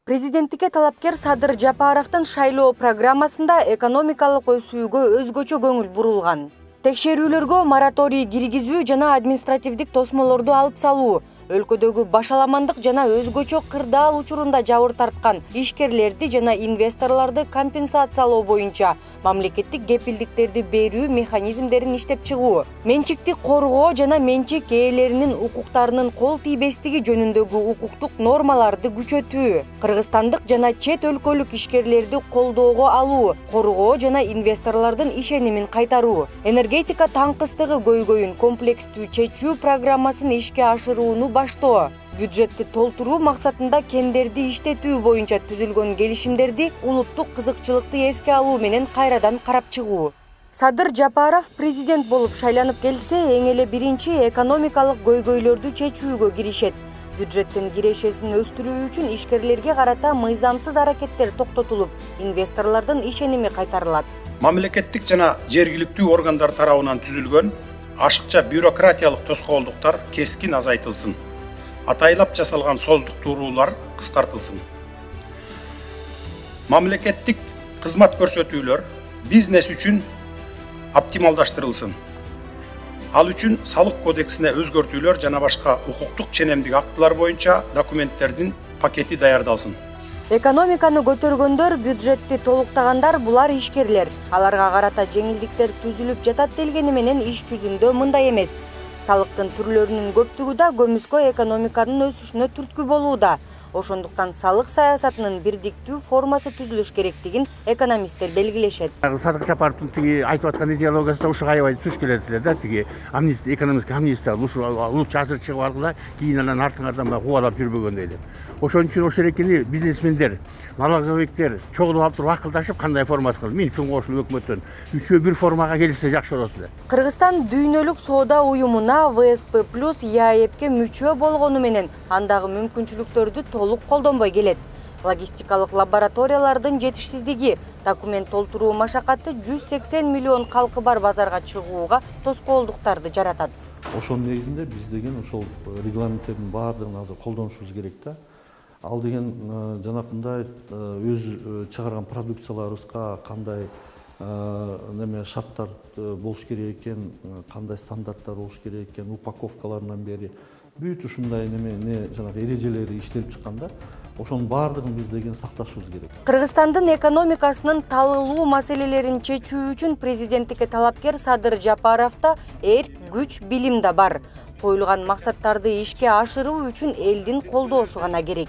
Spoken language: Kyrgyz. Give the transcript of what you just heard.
Президенттикке талапкер Садыр Жапаровдун шайлоо программасында экономикалык өсүүгө өзгөчө көңүл бурулган. Текшерүүлөргө мораторий киргизүү жана административдик тосмолорду алып салуу, өлкөдөгү башаламандык жана өзгөчө кырдаал учурунда жабыр тарткан ишкерлерди жана инвесторлорду компенсациялоо боюнча мамлекеттик кепилдиктерди берүү механизмдерин иштеп чыгуу, менчикти коргоо жана менчик ээлеринин укуктарынын кол тийбестиги жөнүндөгү укуктук нормаларды күчөтүү, кыргызстандык жана чет өлкөлүк ишкерлерди колдоого алуу, коргоо жана инвесторлордун ишенимин кайтаруу, энергетика таңкыстыгы көйгөйүн комплекстүү чечүү программасын ишке ашырууну баштоо, бюджетти толтуруу максатында кендерди иштетүү боюнча түзүлгөн келишимдерди улуттук кызыкчылыкты эске алуу менен кайрадан карап чыгуу. Садыр Жапаров президент болуп шайланып келсе, эң эле биринчи экономикалык көйгөйлөрдү чечүүгө киришет. Бюджеттин кирешесин өстүрүү үчүн ишкерлерге карата мыйзамсыз аракеттер токтотулуп, инвесторлордун ишеними кайтарылат. Мамлекеттик жана жергиликтүү органдар тарабынан түзүлгөн ашыкча бюрократиялык тоскоолдуктар кескин азайтылсын. Атайлап жасалган создуктуруулар кыскартылсын. Мамлекеттик кызмат көрсөтүүлөр бизнес үчүн оптималдаштырылсын. Ал үчүн салык кодексине өзгөртүүлөр жана башка укуктук ченемдик актылар боюнча документтердин пакети даярдалсын. Экономиканы көтөргөндөр, бюджетти толуктагандар булар ишкерлер. Аларга карата жеңилдиктер түзүлүп жатат делгени менен иш жүзүндө мындай эмес. Салыктын түрлөрүнүн көптүгү да көмүскө экономиканын өсүшүнө түрткү болууда. Ошондуктан салык саясатынын бирдиктүү формасы түзүлүш керектигин экономисттер белгилешет. Садыр Жапаровдун айтып аткан идеологиясында ушуга аябай туш келет эле да, амнистия, экономический амнистия, ушу улутча азыр чыгып алгыла, кийин анан артыңардан кубалап жүрбөгөндөй эле. Ошон үчүн ошол эркини бизнесмендер, налоговиктер чогулуп алып туруп акылдашып, кандай формасы кылып, Минфин кошулуп өкмөттөн үчөө бир формага келишсе жакшы болот эле. Кыргызстан дүйнөлүк соода уюмуна ВСП+ ЯЭПке мүчө болгону менен андагы мүмкүнчүлүктөрдү толук колдонбой келет. Логистикалык лабораториялардын жетишсиздиги, документ толтуруу машакаты 180 миллион калкы бар базарга чыгууга тоскоолдуктарды жаратат. Ошонун негизинде биз деген ошол регламенттердин баардыгын азыр колдонушубуз керек да. Ал деген жанакындай өз чыгарган продукцияларыбызга кандай шарттар болуш керек экен, кандай стандарттар болуш керек экен, упаковкаларынан бери бүт ушундай жанагы эрежелери иштелип чыкканда, ошонун баардыгын биз деген сакташыбыз керек. Кыргызстандын экономикасынын талылуу маселелерин чечүү үчүн президенттикке талапкер Садыр Жапаровдо эрк, күч, билим да бар. Коюлган максаттарды ишке ашыруу үчүн элдин колдоосу гана керек.